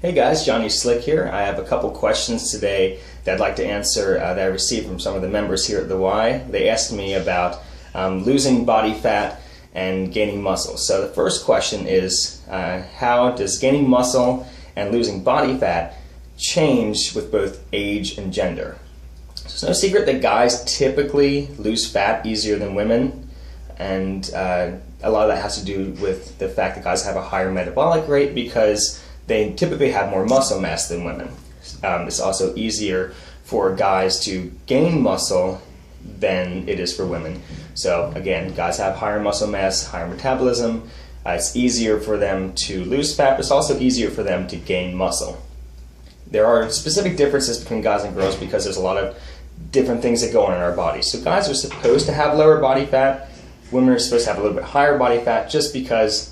Hey guys, Johnny Slick here. I have a couple questions today that I'd like to answer that I received from some of the members here at the Y. They asked me about losing body fat and gaining muscle. So the first question is, how does gaining muscle and losing body fat change with both age and gender? So it's no secret that guys typically lose fat easier than women, and a lot of that has to do with the fact that guys have a higher metabolic rate because they typically have more muscle mass than women. It's also easier for guys to gain muscle than it is for women. So again, guys have higher muscle mass, higher metabolism. It's easier for them to lose fat, but it's also easier for them to gain muscle. There are specific differences between guys and girls because there's a lot of different things that go on in our bodies. So guys are supposed to have lower body fat. Women are supposed to have a little bit higher body fat just because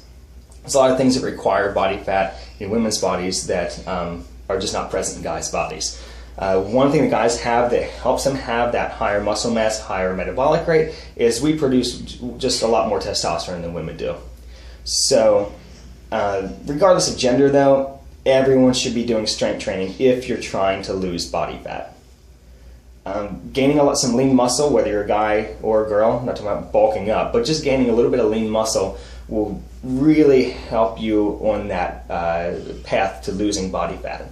there's a lot of things that require body fat in women's bodies that are just not present in guys' bodies. One thing that guys have that helps them have that higher muscle mass, higher metabolic rate, is we produce just a lot more testosterone than women do. So regardless of gender though, everyone should be doing strength training if you're trying to lose body fat. Gaining some lean muscle, whether you're a guy or a girl, I'm not talking about bulking up, but just gaining a little bit of lean muscle will really help you on that path to losing body fat.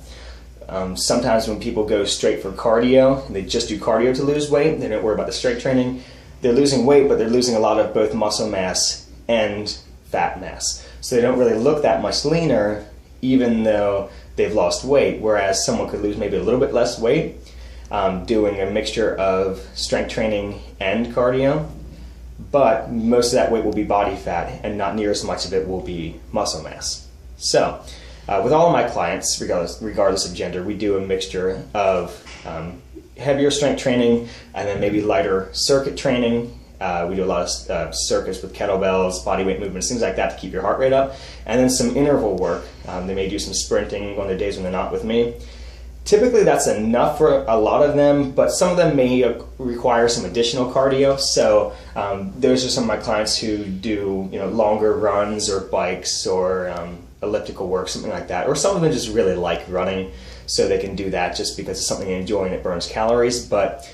Sometimes when people go straight for cardio, and they just do cardio to lose weight, they don't worry about the strength training, they're losing weight, but they're losing a lot of both muscle mass and fat mass. So they don't really look that much leaner even though they've lost weight, whereas someone could lose maybe a little bit less weight doing a mixture of strength training and cardio, but most of that weight will be body fat and not near as much of it will be muscle mass. So with all of my clients, regardless of gender, we do a mixture of heavier strength training and then maybe lighter circuit training. We do a lot of circuits with kettlebells, body weight movements, things like that to keep your heart rate up, and then some interval work. They may do some sprinting on the days when they're not with me. Typically that's enough for a lot of them, but some of them may require some additional cardio. So those are some of my clients who do longer runs or bikes or elliptical work, something like that. Or some of them just really like running, so they can do that just because it's something they enjoy and it burns calories. But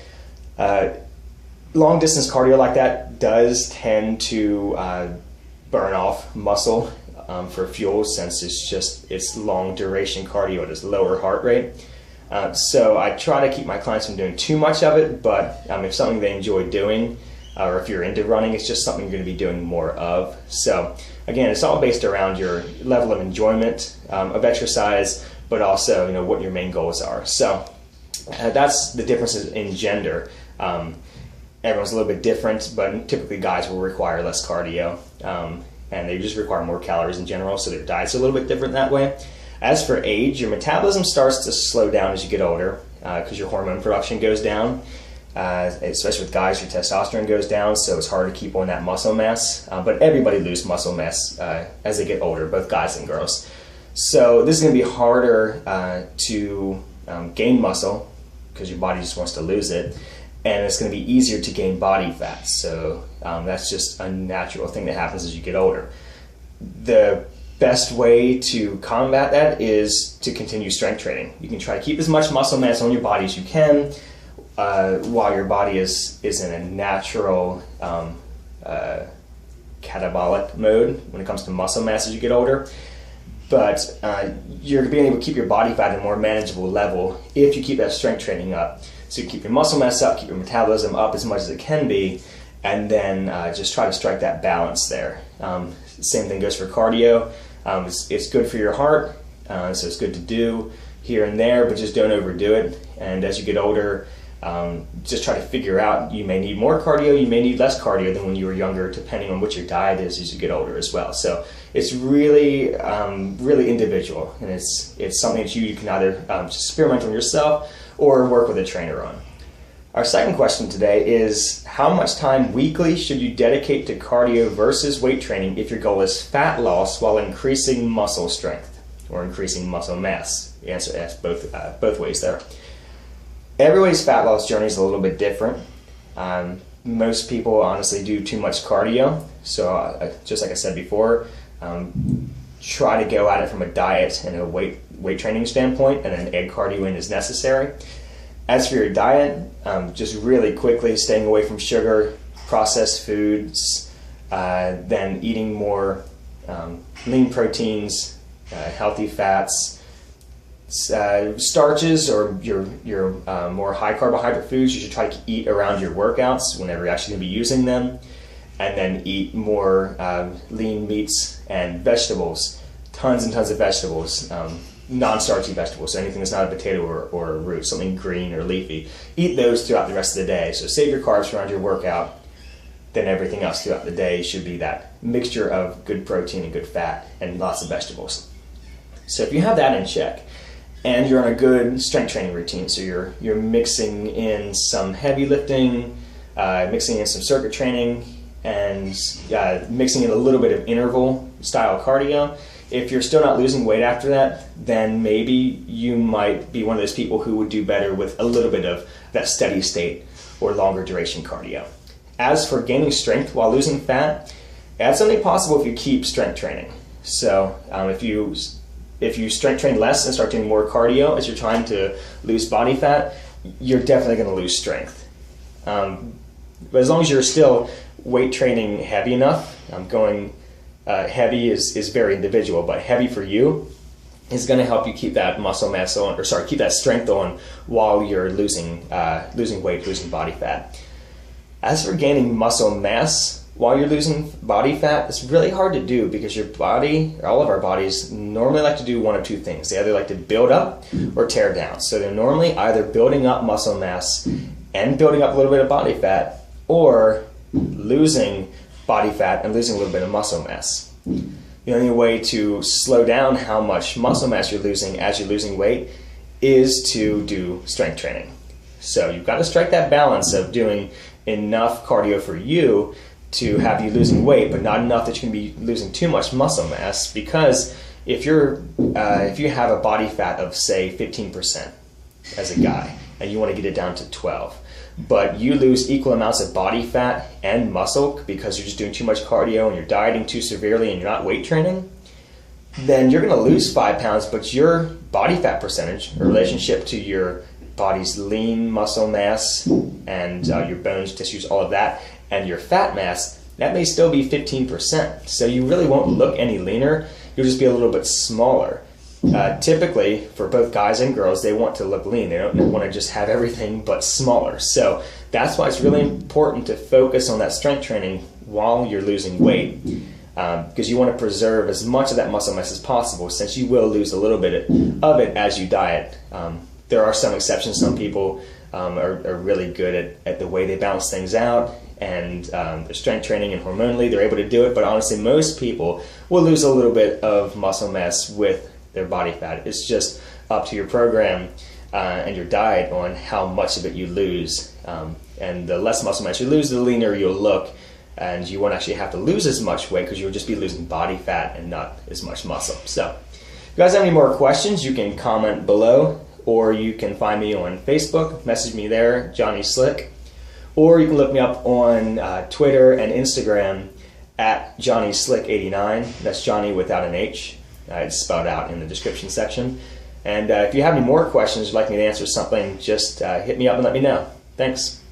long distance cardio like that does tend to burn off muscle for fuel, since it's long duration cardio at a lower heart rate. So I try to keep my clients from doing too much of it, but if something they enjoy doing, or if you're into running, it's just something you're going to be doing more of. So again, it's all based around your level of enjoyment of exercise, but also what your main goals are. So that's the differences in gender. Everyone's a little bit different, but typically guys will require less cardio, and they just require more calories in general, so their diets are a little bit different that way. As for age, your metabolism starts to slow down as you get older because your hormone production goes down. Especially with guys, your testosterone goes down, so it's hard to keep on that muscle mass. But everybody loses muscle mass as they get older, both guys and girls. So this is going to be harder to gain muscle because your body just wants to lose it. And it's going to be easier to gain body fat. So that's just a natural thing that happens as you get older. The best way to combat that is to continue strength training. You can try to keep as much muscle mass on your body as you can while your body is in a natural catabolic mode when it comes to muscle mass as you get older. But you're being able to keep your body fat at a more manageable level if you keep that strength training up. So you keep your muscle mass up, keep your metabolism up as much as it can be, and then just try to strike that balance there. Same thing goes for cardio. It's good for your heart, so it's good to do here and there, but just don't overdo it. And as you get older, just try to figure out, you may need more cardio, you may need less cardio than when you were younger, depending on what your diet is as you get older as well. So it's really, really individual, and it's something that you can either experiment on yourself or work with a trainer on. Our second question today is, how much time weekly should you dedicate to cardio versus weight training if your goal is fat loss while increasing muscle strength or increasing muscle mass? The answer is both ways there. Everybody's fat loss journey is a little bit different. Most people honestly do too much cardio. So just like I said before, try to go at it from a diet and a weight training standpoint, and then add cardio in as necessary. As for your diet, just really quickly staying away from sugar, processed foods, then eating more lean proteins, healthy fats, starches, or your more high carbohydrate foods. You should try to eat around your workouts whenever you're actually going to be using them, and then eat more lean meats and vegetables, tons and tons of vegetables, non-starchy vegetables, so anything that's not a potato or a root, something green or leafy. Eat those throughout the rest of the day. So save your carbs around your workout, then everything else throughout the day should be that mixture of good protein and good fat and lots of vegetables. So if you have that in check, and you're on a good strength training routine, so you're mixing in some heavy lifting, mixing in some circuit training, and mixing in a little bit of interval style cardio. If you're still not losing weight after that, then maybe you might be one of those people who would do better with a little bit of that steady state or longer duration cardio. As for gaining strength while losing fat, that's only possible if you keep strength training. So if you strength train less and start doing more cardio as you're trying to lose body fat, you're definitely going to lose strength. But as long as you're still weight training heavy enough, going heavy is very individual, but heavy for you is going to help you keep that muscle mass on, keep that strength on while you're losing weight, losing body fat. As for gaining muscle mass while you're losing body fat, it's really hard to do because your body, or all of our bodies, normally like to do one of two things. They either like to build up or tear down. So they're normally either building up muscle mass and building up a little bit of body fat, or losing body fat and losing a little bit of muscle mass. The only way to slow down how much muscle mass you're losing as you're losing weight is to do strength training. So you've got to strike that balance of doing enough cardio for you to have you losing weight, but not enough that you can be losing too much muscle mass. Because if you have a body fat of, say, 15% as a guy, and you want to get it down to 12, but you lose equal amounts of body fat and muscle because you're just doing too much cardio and you're dieting too severely and you're not weight training, then you're going to lose 5 pounds, but your body fat percentage, in relationship to your body's lean muscle mass and your bones, tissues, all of that, and your fat mass, that may still be 15%. So you really won't look any leaner, you'll just be a little bit smaller. Typically, for both guys and girls, they want to look lean. They don't want to just have everything but smaller. So that's why it's really important to focus on that strength training while you're losing weight, because you want to preserve as much of that muscle mass as possible, since you will lose a little bit of it as you diet. There are some exceptions. Some people are really good at the way they balance things out, and their strength training and hormonally they're able to do it, but honestly most people will lose a little bit of muscle mass with their body fat. It's just up to your program and your diet on how much of it you lose, and the less muscle mass you lose, the leaner you'll look, and you won't actually have to lose as much weight because you'll just be losing body fat and not as much muscle. So if you guys have any more questions, you can comment below, or you can find me on Facebook, message me there, Johnny Slick, or you can look me up on Twitter and Instagram at Johnny Slick 89. That's Johnny without an H. It's spelled out in the description section. And if you have any more questions, you'd like me to answer something, just hit me up and let me know. Thanks.